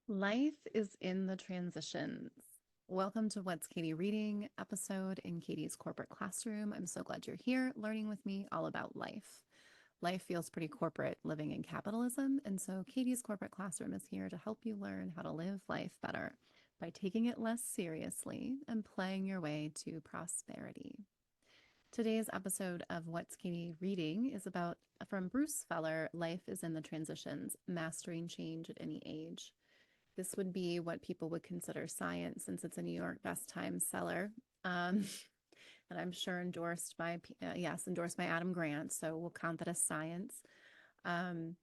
Life is in the transitions. Welcome to What's Katie Reading episode in Katie's corporate classroom. I'm so glad you're here learning with me all about life. Life feels pretty corporate living in capitalism, and so Katie's corporate classroom is here to help you learn how to live life better by taking it less seriously and playing your way to prosperity. Today's episode of What's Katie Reading is about from Bruce Feller, Life is in the Transitions, Mastering Change at Any Age. This would be what people would consider science since it's a New York Best Times seller. Um, and I'm sure endorsed by Adam Grant. So we'll count that as science. Um,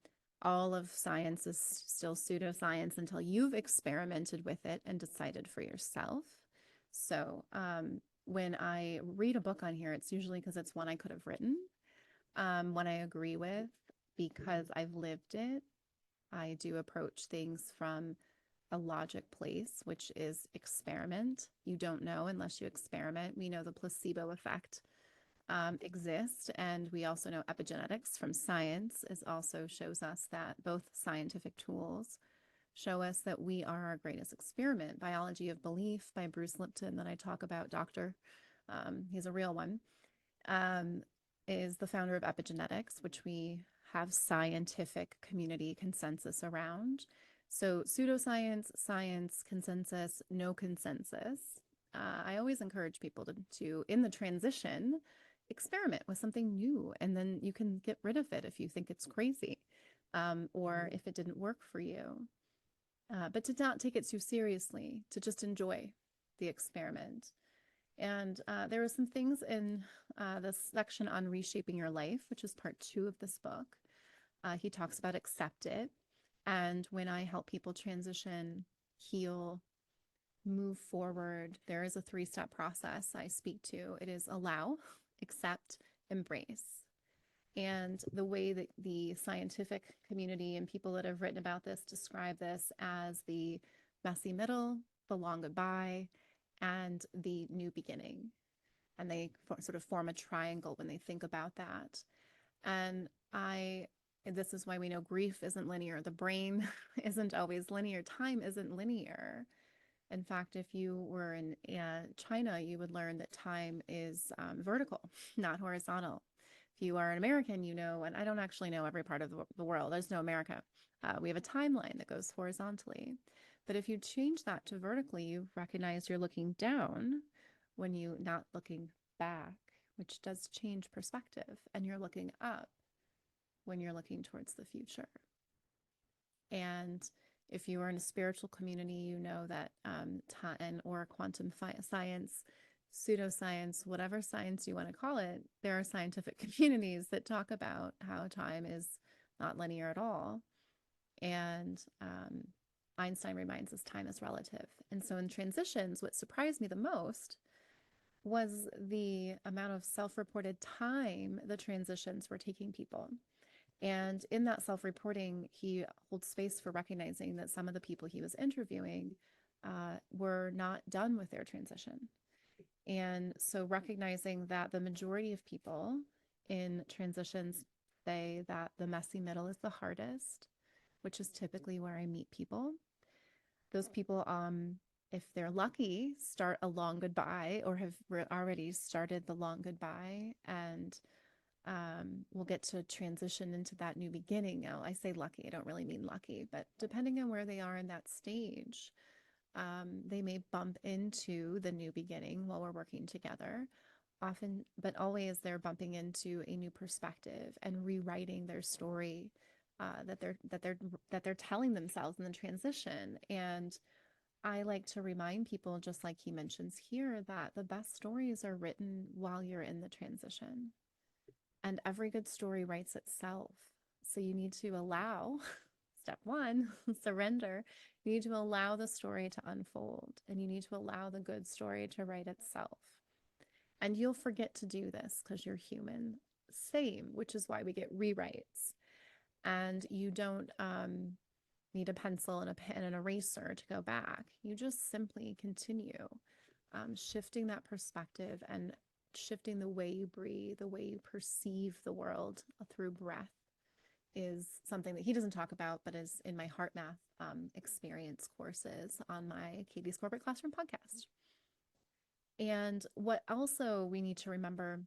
all of science is still pseudoscience until you've experimented with it and decided for yourself. So when I read a book on here, it's usually because it's one I could have written, one I agree with because I've lived it. I do approach things from a logic place, which is experiment. You don't know unless you experiment. We know the placebo effect exists, and we also know epigenetics from science is also shows us that both scientific tools show us that we are our greatest experiment. Biology of Belief by Bruce Lipton that I talk about, doctor, he's a real one, um, is the founder of epigenetics, which we have scientific community consensus around. So, pseudoscience, science, consensus, no consensus. I always encourage people to, in the transition, experiment with something new, and then you can get rid of it if you think it's crazy or if it didn't work for you. But to not take it too seriously, to just enjoy the experiment. And there were some things in this section on reshaping your life, which is part 2 of this book. He talks about accept it. And when I help people transition, heal, move forward, there is a 3-step process I speak to. It is allow, accept, embrace. And the way that the scientific community and people that have written about this describe this as the messy middle, the long goodbye, and the new beginning. And they sort of form a triangle when they think about that. And this is why we know grief isn't linear. The brain isn't always linear. Time isn't linear. In fact, if you were in China, you would learn that time is vertical, not horizontal. If you are an American, you know, and I don't actually know every part of the world, I just know America. We have a timeline that goes horizontally. But if you change that to vertically, you recognize you're looking down when you're not looking back, which does change perspective. And you're looking up when you're looking towards the future. And if you are in a spiritual community, you know that time or quantum science, pseudoscience, whatever science you want to call it, there are scientific communities that talk about how time is not linear at all. And Einstein reminds us time is relative. And so in transitions, what surprised me the most was the amount of self-reported time the transitions were taking people. And in that self reporting, he holds space for recognizing that some of the people he was interviewing were not done with their transition. And so recognizing that the majority of people in transitions say that the messy middle is the hardest, which is typically where I meet people. Those people, if they're lucky, start a long goodbye or have already started the long goodbye and we'll get to transition into that new beginning. Now, I say lucky, I don't really mean lucky, but depending on where they are in that stage, they may bump into the new beginning while we're working together. Often, but always they're bumping into a new perspective and rewriting their story that they're telling themselves in the transition. And I like to remind people, just like he mentions here, that the best stories are written while you're in the transition. And every good story writes itself. So you need to allow, step one, surrender. You need to allow the story to unfold and you need to allow the good story to write itself. And you'll forget to do this because you're human. Same, which is why we get rewrites. And you don't need a pencil and a pen and an eraser to go back. You just simply continue shifting that perspective and shifting the way you breathe, the way you perceive the world through breath. is something that he doesn't talk about, but is in my Heart Math experience courses on my Katie's Corporate Classroom podcast. And what also we need to remember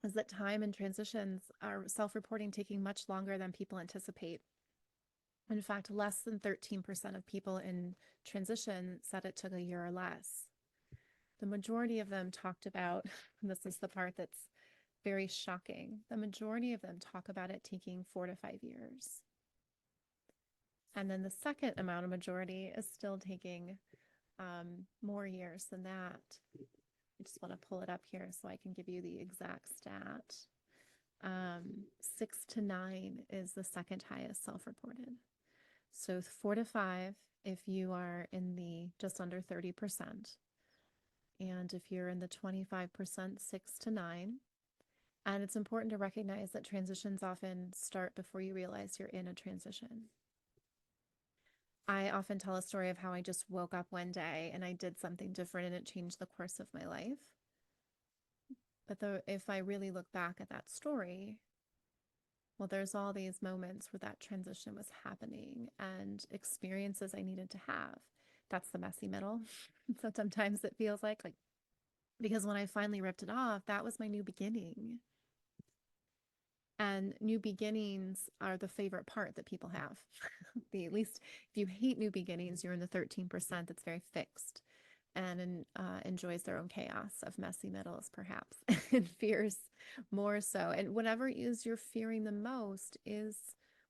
is that time and transitions are self-reporting taking much longer than people anticipate. In fact, less than 13% of people in transition said it took a year or less. The majority of them talked about, this is the part that's very shocking, the majority of them talk about it taking 4 to 5 years. And then the second amount of majority is still taking more years than that. I just want to pull it up here so I can give you the exact stat. 6 to 9 is the second highest self-reported. So 4 to 5 if you are in the just under 30%. And if you're in the 25%, 6 to 9. And it's important to recognize that transitions often start before you realize you're in a transition. I often tell a story of how I just woke up one day and I did something different and it changed the course of my life. But if I really look back at that story, well, there's all these moments where that transition was happening and experiences I needed to have. That's the messy middle. So sometimes it feels like, because when I finally ripped it off, that was my new beginning. And new beginnings are the favorite part that people have. At least if you hate new beginnings, you're in the 13% that's very fixed and enjoys their own chaos of messy middles, perhaps, and fears more so. And whatever it is you're fearing the most is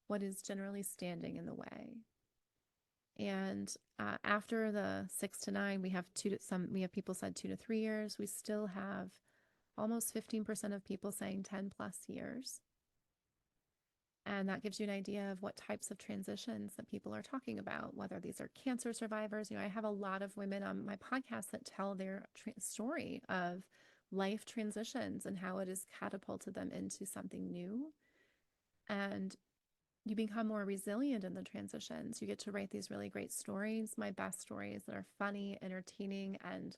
what is generally standing in the way. And after the 6 to 9, we have people said 2 to 3 years. We still have almost 15% of people saying 10 plus years. And that gives you an idea of what types of transitions that people are talking about, whether these are cancer survivors. I have a lot of women on my podcast that tell their story of life transitions and how it has catapulted them into something new. And you become more resilient in the transitions. You get to write these really great stories. My best stories that are funny, entertaining, and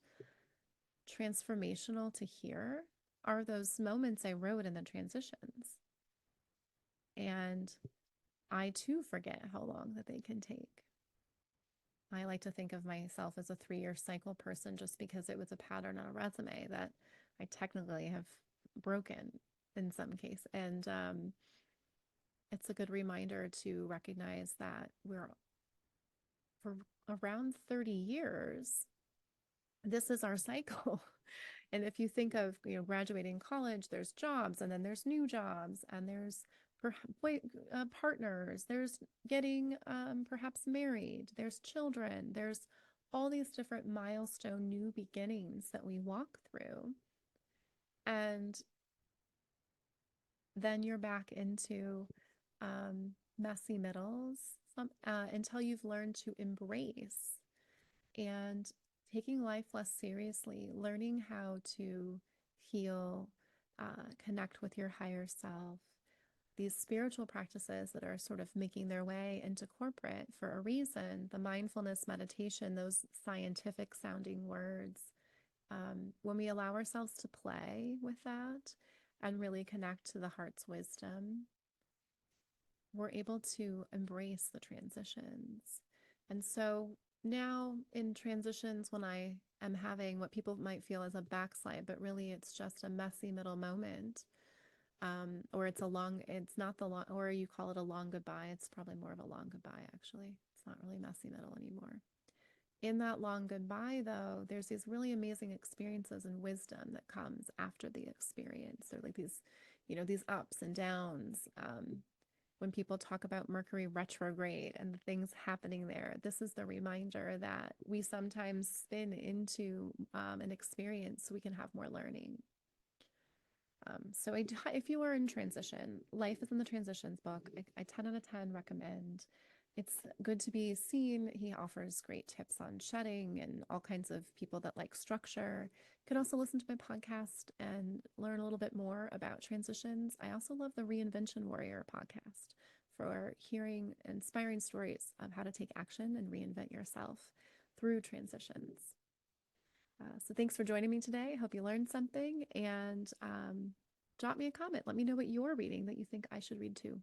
transformational to hear are those moments I wrote in the transitions. And I too forget how long that they can take. I like to think of myself as a 3-year cycle person just because it was a pattern on a resume that I technically have broken in some case. And it's a good reminder to recognize that we're for around 30 years, this is our cycle. And if you think of, graduating college, there's jobs and then there's new jobs and there's partners, there's getting perhaps married, there's children, there's all these different milestone new beginnings that we walk through. And then you're back into messy middles until you've learned to embrace and taking life less seriously, learning how to heal, connect with your higher self. These spiritual practices that are sort of making their way into corporate for a reason, the mindfulness meditation, those scientific sounding words, when we allow ourselves to play with that and really connect to the heart's wisdom, we're able to embrace the transitions. And so now in transitions, when I am having what people might feel as a backslide, but really it's just a messy middle moment, or it's not the long, or you call it a long goodbye. It's probably more of a long goodbye, actually. It's not really messy middle anymore. In that long goodbye, though, there's these really amazing experiences and wisdom that comes after the experience. They're like these, these ups and downs. When people talk about Mercury retrograde and the things happening there, this is the reminder that we sometimes spin into an experience so we can have more learning. So if you are in transition, Life is in the Transitions book, I 10 out of 10 recommend. It's good to be seen. He offers great tips on shedding and all kinds of people that like structure. You can also listen to my podcast and learn a little bit more about transitions. I also love the Reinvention Warrior podcast for hearing inspiring stories of how to take action and reinvent yourself through transitions. So thanks for joining me today. I hope you learned something, and drop me a comment. Let me know what you're reading that you think I should read too.